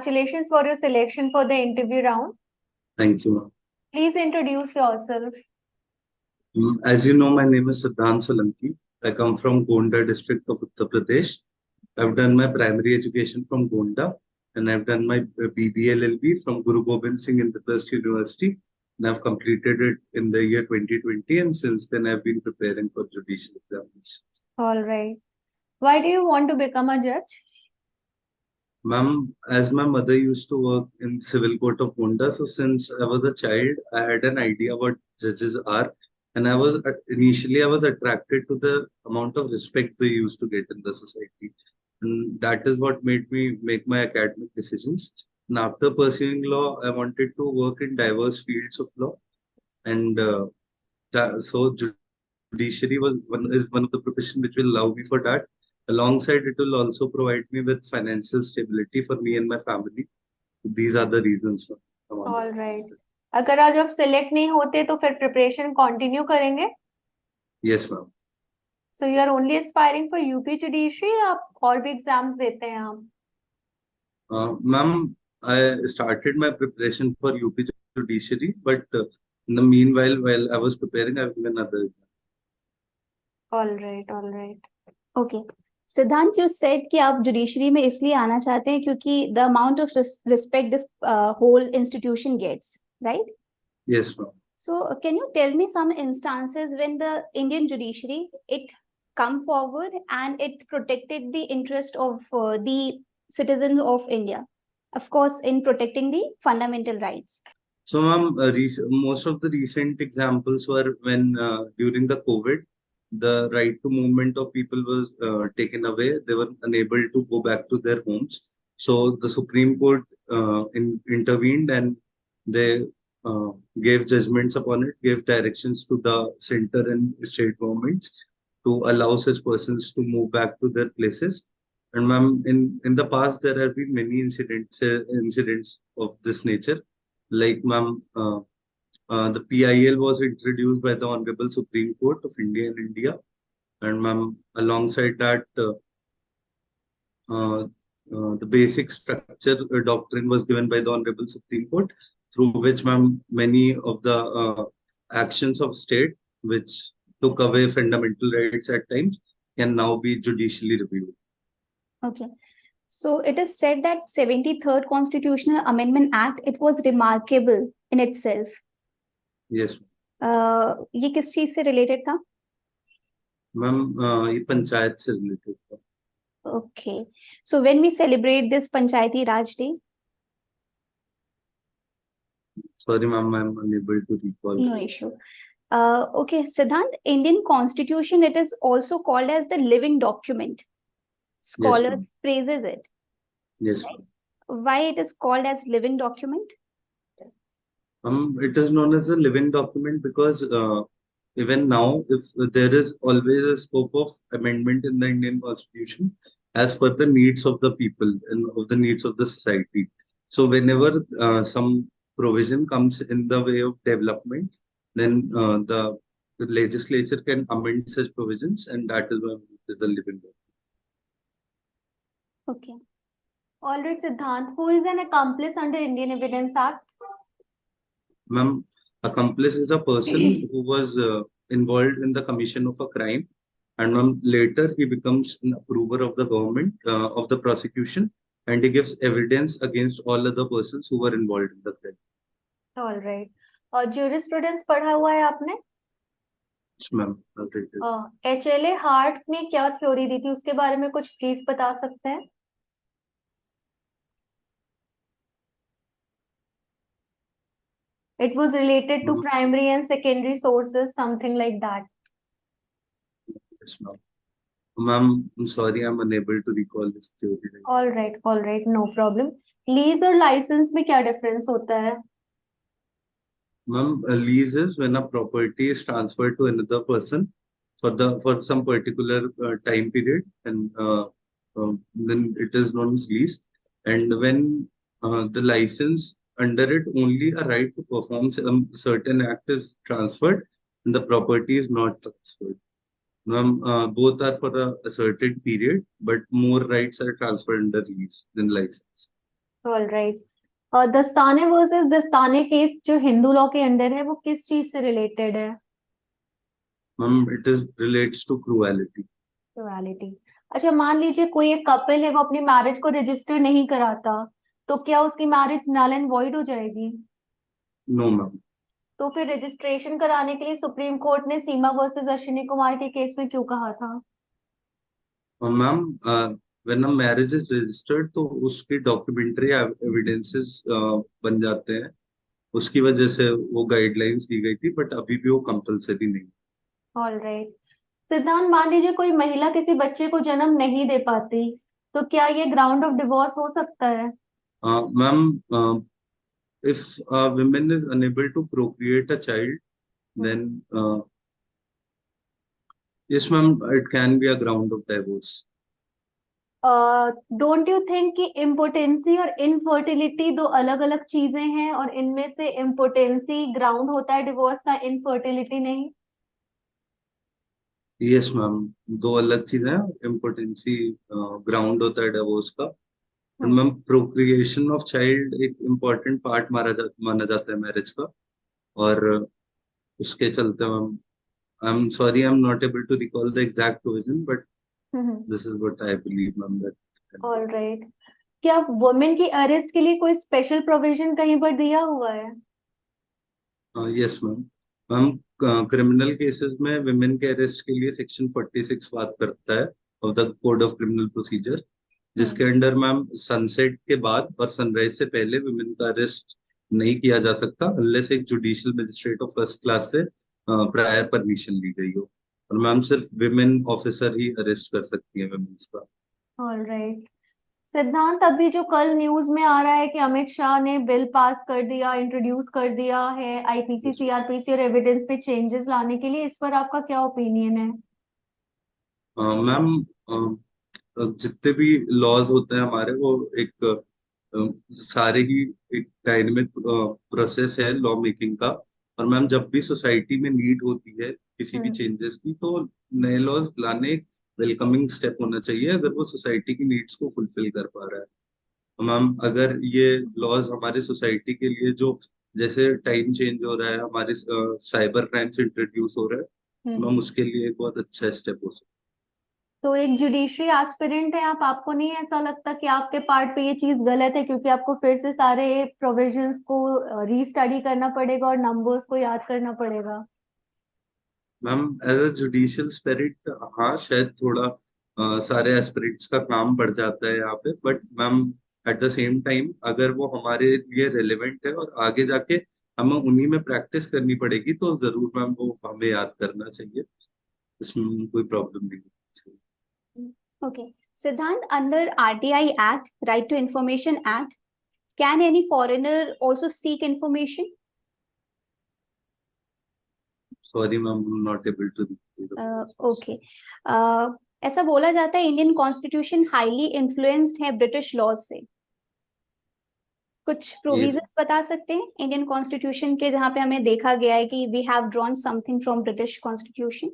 Congratulations for your selection for the interview round. Thank you, ma'am. Please introduce yourself. As you know, my name is Siddhant Solanki. I come from Gonda district of Uttar Pradesh. I've done my primary education from Gonda, and I've done my BBLLB from Guru Gobind Singh Indraprasth University, and I've completed it in the year 2020, and since then I've been preparing for judicial examinations. All right. Why do you want to become a judge? Ma'am, as my mother used to work in civil court of Gonda, so since I was a child, I had an idea what judges are, and initially I was attracted to the amount of respect they used to get in the society, and that is what made me make my academic decisions. And after pursuing law, I wanted to work in diverse fields of law, and so judiciary is one of the profession which will allow me for that. Alongside, it will also provide me with financial stability for me and my family. These are the reasons for All right. अगर आज आप select नहीं होते तो फिर preparation continue करेंगे? Yes, ma'am. So you are only aspiring for UP judiciary या आप और भी exams देते हैं आप? Ma'am, I started my preparation for UP judiciary, but in the meanwhile, while I was preparing, I've given other exams. All right. Okay. Siddhant, you said कि आप judiciary में इसलिए आना चाहते हैं क्योंकि the amount of respect this whole institution gets, right? Yes, ma'am. So can you tell me some instances when the Indian judiciary it come forward and it protected the interest of the citizens of India, of course, in protecting the fundamental rights? So, ma'am, most of the recent examples were when during the COVID, the right to movement of people was taken away. They were unable to go back to their homes. So the Supreme Court intervened, and they gave judgments upon it, gave directions to the center and state governments to allow such persons to move back to their places. And ma'am, in the past, there have been many incidents of this nature. Like, ma'am, the PIL was introduced by the Honorable Supreme Court of India in India, and ma'am, alongside that, the basic structure doctrine was given by the Honorable Supreme Court, through which, ma'am, many of the actions of state which took away fundamental rights at times can now be judicially reviewed. Okay. So it is said that 73rd Constitutional Amendment Act, it was remarkable in itself. Yes. ये किस चीज से related था? Ma'am, ये पंचायत से related था. Okay. So when we celebrate this Panchayati Raj Day? Sorry, ma'am, I'm unable to recall. No issue. Okay, Siddhant, Indian Constitution, it is also called as the living document. Scholars praises it. Yes. Right? Why it is called as living document? It is known as a living document because even now, if there is always a scope of amendment in the Indian Constitution as per the needs of the people and of the needs of the society. So whenever some provision comes in the way of development, then the legislature can amend such provisions, and that is why it is a living document. Okay. All right, Siddhant, who is an accomplice under Indian Evidence Act? Ma'am, accomplice is a person who was involved in the commission of a crime, and ma'am, later he becomes an approver of the government, of the prosecution, and he gives evidence against all other persons who were involved in the crime. All right. और jurisprudence पढ़ा हुआ है आपने? Ma'am, HLA heart ने क्या theory दी थी, उसके बारे में कुछ ब्रीफ बता सकते हैं? It was related to primary and secondary sources, something like that. Yes, ma'am. Ma'am, I'm sorry, I'm unable to recall this theory. All right, no problem. Lease और license में क्या difference होता है? Ma'am, a lease is when a property is transferred to another person for some particular time period, and then it is known as lease. And when the license under it, only a right to perform some certain act is transferred, and the property is not transferred. Both are for a certain period, but more rights are transferred under lease than license. All right. दस्ताने versus दस्ताने case जो Hindu law के under है वो किस चीज से related है? Ma'am it is relates to cruelty. Cruelty. अच्छा, मान लीजिए कोई एक कपल है वो अपनी मैरिज को रजिस्टर नहीं कराता, तो क्या उसकी मैरिज नल एंड वॉइड हो जाएगी? No ma'am. तो फिर रजिस्ट्रेशन कराने के लिए सुप्रीम कोर्ट ने सीमा वर्सेस अश्विनी कुमार के केस में क्यों कहा था? Ma'am when a marriage is registered तो उसके डॉक्यूमेंट्री एविडेंसेस बन जाते हैं, उसकी वजह से वो गाइडलाइंस दी गई थी, बट अभी भी वो कंपलसरी नहीं। All right. सिद्धांत, मान लीजिए कोई महिला किसी बच्चे को जन्म नहीं दे पाती, तो क्या ये ग्राउंड ऑफ डिवोर्स हो सकता है? Ma'am if a woman is unable to procreate a child, then yes ma'am, it can be a ground of divorce. Don't you think कि इम्पोटेंसी और इनफर्टिलिटी दो अलग अलग चीजें हैं, और इनमें से इम्पोटेंसी ग्राउंड होता है डिवोर्स का, इनफर्टिलिटी नहीं? Yes मैम, दो अलग चीजें हैं। इम्पोर्टेंसी ग्राउंड होता है डिवोर्स का, और hmm. Ma'am procreation of child एक इम्पोर्टेंट पार्ट माना जाता है मैरिज का। और उसके चलते ma'am, I am sorry, I am not able to recall the exact provision, but hmm. This is what I believe ma'am that. All right. क्या women की अरेस्ट के लिए कोई स्पेशल प्रोविजन कहीं पर दिया हुआ है? Yes ma'am. Ma'am criminal cases में विमेन के अरेस्ट के लिए सेक्शन 46 बात करता है of the code of criminal procedure, hmm. जिसके अंडर मैम सनसेट के बाद और सनराइज से पहले विमेन का अरेस्ट नहीं किया जा सकता अनलेस एक judicial magistrate of first class से प्रायर परमिशन ली गई हो। और मैम सिर्फ विमेन ऑफिसर ही अरेस्ट कर सकती है विमेन्स का। All right. सिद्धांत, अभी जो कल न्यूज में आ रहा है कि अमित शाह ने बिल पास कर दिया, इंट्रोड्यूस कर दिया है आईपीसी सीआरपीसी और एविडेंस पे चेंजेस लाने के लिए, इस पर आपका क्या ओपिनियन है? मैम जितने भी लॉज होते हैं हमारे, वो एक सारे ही एक डायनेमिक प्रोसेस है लॉ मेकिंग का। और मैम जब भी सोसाइटी में नीड होती है किसी भी हम्म। चेंजेस की, तो नए लॉज लाने एक वेलकमिंग स्टेप होना चाहिए अगर वो सोसाइटी की नीड्स को फुलफिल कर पा रहा है। तो मैम अगर ये लॉज हमारे सोसाइटी के लिए, जो जैसे टाइम चेंज हो रहा है, हमारे साइबर क्राइम्स इंट्रोड्यूस हो रहा है, तो मैम हम्म। उसके लिए एक बहुत अच्छा स्टेप हो सकता तो एक जुडिशरी एस्पिरेंट है आप, आपको नहीं ऐसा लगता कि आपके पार्ट पे ये चीज गलत है, क्योंकि आपको फिर से सारे प्रोविजंस को रीस्टडी करना पड़ेगा और नंबर्स को याद करना पड़ेगा? है। Ma'am as a judicial spirit, हाँ शायद थोड़ा सारे एस्पिरेंट्स का काम बढ़ जाता है यहाँ पे, but ma'am at the same time अगर वो हमारे लिए रेलेवेंट है और आगे जाके हमें उन्हीं में प्रैक्टिस करनी पड़ेगी, तो जरूर मैम वो हमें याद करना चाहिए। इसमें कोई प्रॉब्लम नहीं है। Okay. Siddhant, under RTI Act, Right to Information Act, can any foreigner also seek information? Sorry ma'am, not able to. Okay. ऐसा बोला जाता है इंडियन कॉन्स्टिट्यूशन हाईली इन्फ्लुएंस्ड है ब्रिटिश लॉज से। कुछ ये प्रोविजंस बता सकते हैं इंडियन कॉन्स्टिट्यूशन के जहां पे हमें देखा गया है कि we have drawn something from British constitution?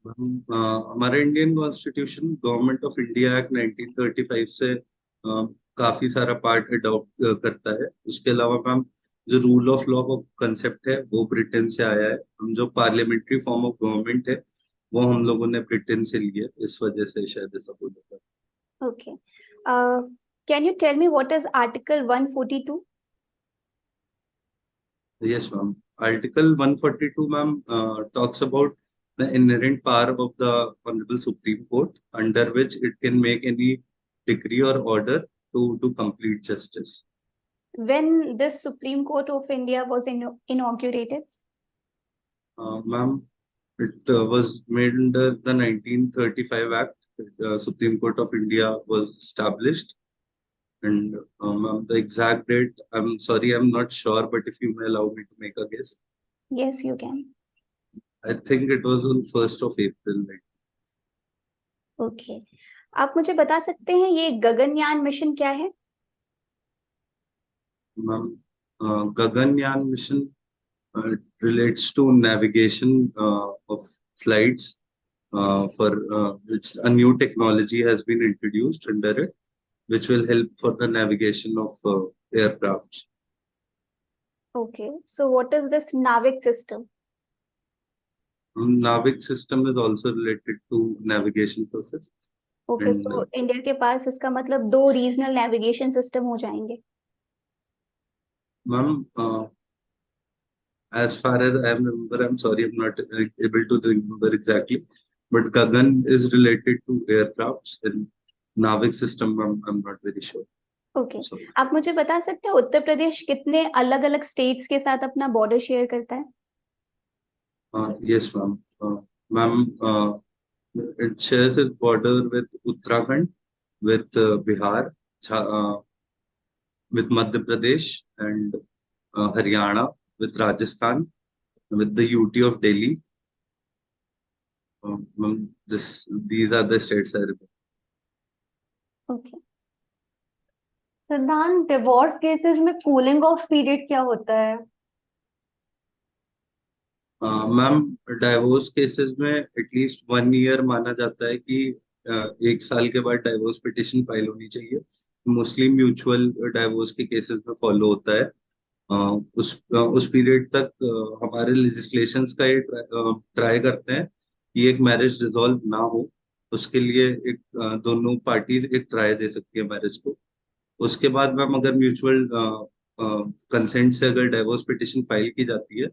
हमारा Indian constitution government of India act 1935 से काफी सारा पार्ट अडॉप्ट करता है। उसके अलावा मैम जो रूल ऑफ लॉ का कंसेप्ट है वो ब्रिटेन से आया है। हम जो पार्लियामेंट्री फॉर्म ऑफ गवर्नमेंट है वो हम लोगों ने ब्रिटेन से लिया है, इस वजह से शायद ऐसा बोला था। Okay. Can you tell me what is Article 142? Yes ma'am, article 142 ma'am talks about the inherent power of the honorable supreme court, under which it can make any decree or order to do complete justice. When this Supreme Court of India was inaugurated? Ma'am, it was made under the 1935 Act. Supreme Court of India was established, and ma'am, the exact date, I'm sorry, I'm not sure, but if you may allow me to make a guess, Yes, you can. I think it was on 1st of April. Okay. आप मुझे बता सकते हैं ये Gaganyaan mission क्या है? Ma'am, Gaganyaan mission relates to navigation of flights for which a new technology has been introduced under it. which will help for the navigation of aircrafts. Okay, so what is this NAVIC system? Navig system is also related to navigation process. Okay, And तो India के पास इसका मतलब 2 regional navigation system हो जाएंगे. ma'am, as far as I remember, I'm sorry, I'm not able to remember exactly, but Gagan is related to aircrafts and Navig system, I'm not very sure. Okay, Sorry. आप मुझे बता सकते हैं उत्तर प्रदेश कितने अलग अलग स्टेट्स के साथ अपना बॉर्डर शेयर करता है? Yes, ma'am. Ma'am, it shares its border with Uttarakhand, with Bihar, with Madhya Pradesh, and Haryana, with Rajasthan, with the UT of Delhi. Ma'am, these are the states I remember. Okay, सिद्धांत, divorce cases में cooling of period क्या होता है? Ma'am, divorce cases में at least 1 year माना जाता है कि 1 साल के बाद डाइवोर्स पिटिशन फाइल होनी चाहिए. मोस्टली म्यूचुअल डाइवोर्स के केसेस में फॉलो होता है. उस पीरियड तक हमारे लेजिस्लेशंस का ये ट्राई करते हैं कि एक मैरिज डिसॉल्व ना हो. उसके लिए एक दोनों पार्टीज एक ट्राई दे सकती है मैरिज को. उसके बाद मैम अगर म्यूचुअल कंसेंट से अगर डाइवोर्स पिटिशन फाइल की जाती है,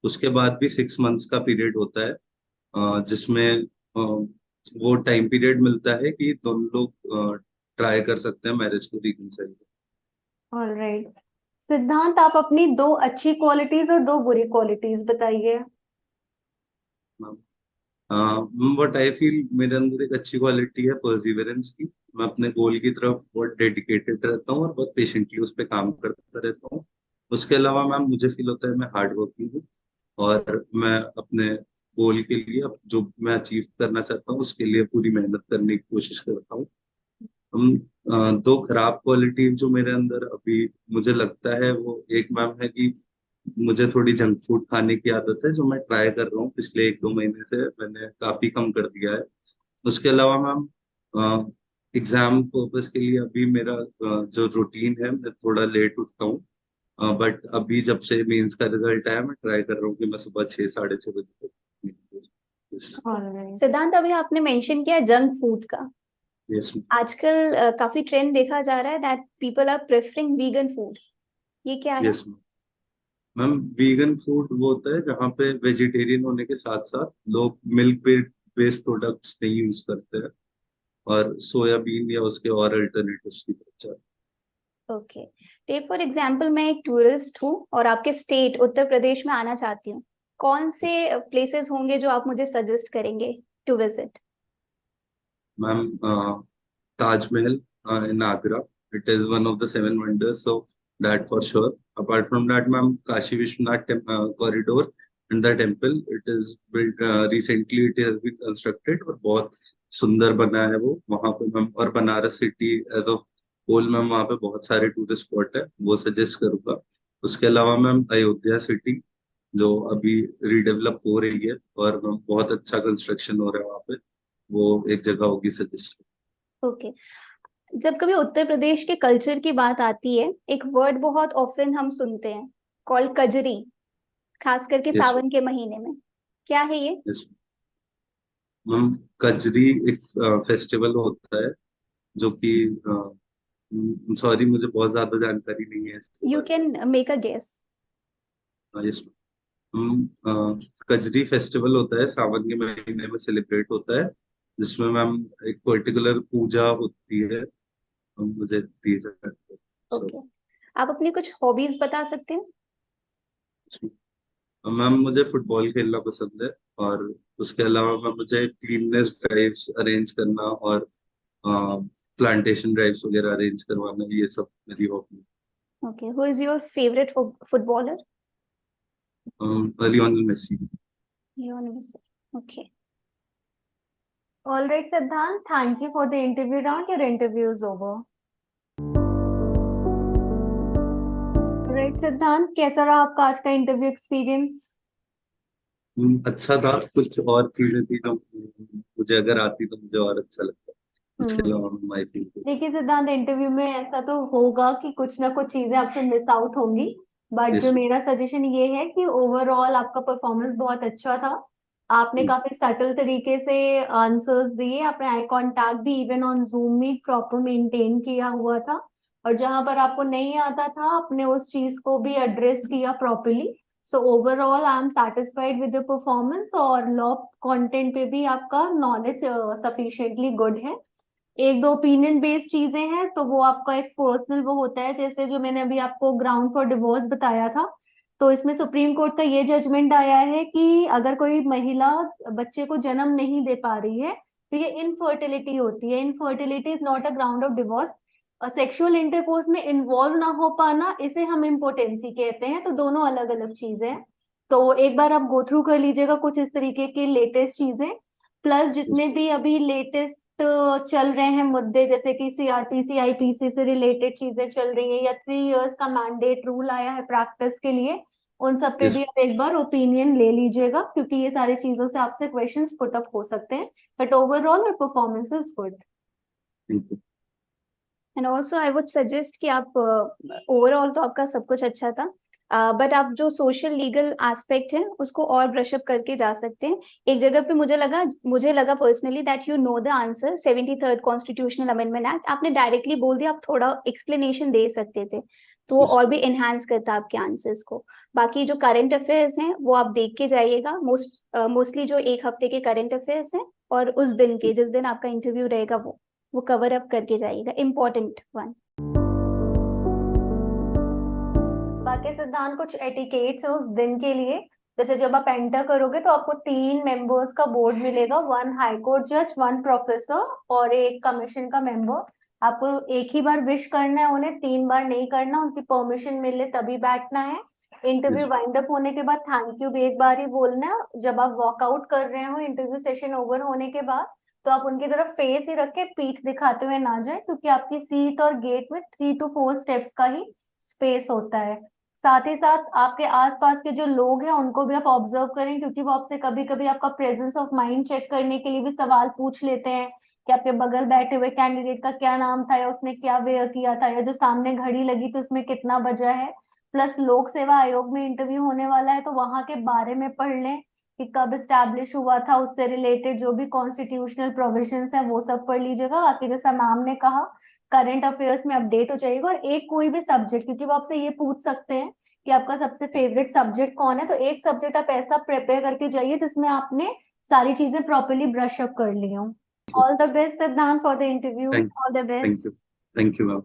उसके बाद भी 6 मंथ्स का पीरियड होता है, जिसमें वो टाइम पीरियड मिलता है कि दोनों लोग ट्राई कर सकते हैं मैरिज को रिकंसाइल. ऑलराइट सिद्धांत, आप अपनी 2 अच्छी क्वालिटीज और 2 बुरी क्वालिटीज बताइए. व्हाट आई फील, मेरे अंदर एक अच्छी क्वालिटी है परसिवरेंस की. मैं अपने गोल की तरफ बहुत डेडिकेटेड रहता हूँ और बहुत पेशेंटली उस पर काम करता रहता हूँ. उसके अलावा मैम मुझे फील होता है मैं हार्ड वर्किंग हूँ और मैं अपने गोल के लिए जो मैं अचीव करना चाहता हूँ उसके लिए पूरी मेहनत करने की कोशिश करता हूँ. हम 2 खराब क्वालिटी जो मेरे अंदर अभी मुझे लगता है, वो एक मैम है कि मुझे थोड़ी जंक फूड खाने की आदत है, जो मैं ट्राई कर रहा हूँ पिछले 1-2 महीने से. मैंने काफी कम कर दिया है. उसके अलावा मैम एग्जाम पर्पस के लिए अभी मेरा जो रूटीन है, मैं थोड़ा लेट उठता हूँ. बट अभी जब से मेंस का रिजल्ट आया, मैं ट्राई कर रहा हूँ कि मैं सुबह 6-6:30 बजे तक. ऑलराइट सिद्धांत, अभी आपने मेंशन किया जंक फूड का. यस आजकल काफी ट्रेंड देखा जा रहा है that people are preferring vegan food. ये क्या है? यस मैम, वीगन फूड वो होता है जहाँ पे वेजिटेरियन होने के साथ साथ लोग मिल्क बेस्ड प्रोडक्ट्स नहीं यूज करते हैं और सोयाबीन या उसके और अल्टरनेटिव्स की तरफ जाते हैं. ओके, टेक फॉर एग्जांपल मैं एक टूरिस्ट हूँ और आपके स्टेट उत्तर प्रदेश में आना चाहती हूँ. कौन से प्लेसेस होंगे जो आप मुझे सजेस्ट करेंगे to visit? Ma'am, Taj Mahal in Agra, it is one of the 7 wonders, so that for sure. Apart from that, ma'am, Kashi Vishwanath corridor and the temple, it is built recently. It has been constructed और बहुत सुंदर बना है वो वहाँ पे ma'am. और Banaras city as of whole ma'am, वहाँ पे बहुत सारे टूरिस्ट स्पॉट है, वो सजेस्ट करूँगा. उसके अलावा मैम अयोध्या सिटी जो अभी रीडेवलप हो रही है और मैम बहुत अच्छा कंस्ट्रक्शन हो रहा है वहाँ पे, वो एक जगह होगी सजेस्ट. ओके, जब कभी उत्तर प्रदेश के कल्चर की बात आती है, एक वर्ड बहुत ऑफन हम सुनते हैं कॉल्ड कजरी, खास करके Yes. सावन के महीने में. क्या है ये? Yes. मैम, कजरी एक फेस्टिवल होता है जो कि सॉरी मुझे बहुत ज्यादा जानकारी नहीं है इसके यू बारे कैन मेक अ गेस. में. Yes. कजरी फेस्टिवल होता है, सावन के महीने में सेलिब्रेट होता है, जिसमें मैम एक पर्टिकुलर पूजा होती है. मुझे these are- so, ओके, आप अपनी कुछ हॉबीज बता सकते हैं? मैम मुझे फुटबॉल खेलना पसंद है और उसके अलावा मैम मुझे क्लीननेस ड्राइव्स अरेंज करना और प्लांटेशन ड्राइव्स वगैरह अरेंज करवाना, ये सब मेरी hobby. Okay, who is your favourite footballer? Lionel Messi. Lionel Messi. Okay, alright Siddhant, thank you for the interview round. Your interview is over. Alright Siddhant, कैसा रहा आपका आज का इंटरव्यू एक्सपीरियंस? अच्छा था. कुछ और चीजें थी जो मुझे अगर आती तो मुझे और अच्छा लगता. still on, I think. देखिए सिद्धांत, इंटरव्यू में ऐसा तो होगा कि कुछ ना कुछ चीजें आपसे मिस आउट होंगी, बट Yes, जो sir. मेरा सजेशन ये है कि ओवरऑल आपका परफॉर्मेंस बहुत अच्छा था। आपने काफी सटल तरीके से आंसर्स दिए, आपने आई कांटेक्ट भी even on Zoom meet proper maintain किया हुआ था, और जहां पर आपको नहीं आता था आपने उस चीज को भी एड्रेस किया properly. So overall I am satisfied with the performance, और लॉ कंटेंट पे भी आपका नॉलेज सफिशिएंटली गुड है। एक दो ओपिनियन बेस्ड चीजें हैं तो वो आपका एक पर्सनल वो होता है, जैसे जो मैंने अभी आपको ग्राउंड फॉर डिवोर्स बताया था, तो इसमें सुप्रीम कोर्ट का ये जजमेंट आया है कि अगर कोई महिला बच्चे को जन्म नहीं दे पा रही है तो ये इनफर्टिलिटी होती है। Infertility is not a ground of divorce. Sexual intercourse में इन्वॉल्व ना हो पाना, इसे हम इम्पोर्टेंसी कहते हैं। तो दोनों अलग अलग चीजें हैं। तो एक बार आप गो थ्रू कर लीजिएगा कुछ इस तरीके की लेटेस्ट चीजें, प्लस जितने भी अभी लेटेस्ट चल रहे हैं मुद्दे, जैसे कि सीआरपीसी आईपीसी से रिलेटेड चीजें चल रही है, या 3 इयर्स का मैंडेट रूल आया है प्रैक्टिस के लिए, उन सब पे Yes. भी आप एक बार ओपिनियन ले लीजिएगा, क्योंकि ये सारी चीजों से आपसे क्वेश्चंस पुट अप हो सकते हैं। But overall your performance is good. Thank you. And also I would suggest कि आप ओवरऑल तो आपका सब कुछ अच्छा था, बट आप जो सोशल लीगल एस्पेक्ट है उसको और ब्रशअप करके जा सकते हैं। एक जगह पे मुझे लगा personally that you know the answer 73rd constitutional amendment act, आपने डायरेक्टली बोल दिया, आप थोड़ा एक्सप्लेनेशन दे सकते थे तो वो Yes. और भी एनहांस करता आपके आंसर्स को। बाकी जो करंट अफेयर्स हैं वो आप देख के जाइएगा, मोस्टली जो एक हफ्ते के करंट अफेयर्स हैं और उस दिन के जिस दिन आपका इंटरव्यू रहेगा वो कवर अप करके जाइएगा, इम्पोर्टेंट वन। बाकी सिद्धांत कुछ एटिकेट्स है उस दिन के लिए, जैसे जब आप एंटर करोगे तो आपको 3 मेंबर्स का बोर्ड मिलेगा, 1 हाई कोर्ट जज, 1 प्रोफेसर और 1 कमीशन का मेंबर। आपको एक ही बार विश करना है उन्हें, 3 बार नहीं करना, उनकी परमिशन मिले तभी बैठना है। Interview Yes. वाइंड अप होने के बाद थैंक यू भी एक बार ही बोलना है। जब आप वॉकआउट कर रहे हो इंटरव्यू सेशन ओवर होने के बाद, तो आप उनकी तरफ फेस ही रख के पीठ दिखाते हुए ना जाए, क्योंकि आपकी सीट और गेट में 3 to 4 स्टेप्स का ही स्पेस होता है। साथ ही साथ आपके आसपास के जो लोग हैं उनको भी आप ऑब्जर्व करें, क्योंकि वो आपसे कभी कभी आपका प्रेजेंस ऑफ माइंड चेक करने के लिए भी सवाल पूछ लेते हैं कि आपके बगल बैठे हुए कैंडिडेट का क्या नाम था, या उसने क्या वेयर किया था, या जो सामने घड़ी लगी थी उसमें कितना बजा है। प्लस लोक सेवा आयोग में इंटरव्यू होने वाला है तो वहां के बारे में पढ़ लें कि कब स्टैब्लिश हुआ था, उससे रिलेटेड जो भी कॉन्स्टिट्यूशनल प्रोविजंस है वो सब पढ़ लीजिएगा। बाकी जैसा मैम ने कहा, करंट अफेयर्स में अपडेट हो जाएगा, और एक कोई भी सब्जेक्ट, क्योंकि वो आपसे ये पूछ सकते हैं कि आपका सबसे फेवरेट सब्जेक्ट कौन है, तो एक सब्जेक्ट आप ऐसा प्रिपेयर करके जाइए जिसमें आपने सारी चीजें प्रॉपरली ब्रश अप कर ली हो। ऑल द बेस्ट सिद्धांत for the interview. Thank all the best. you. Thank you, ma'am.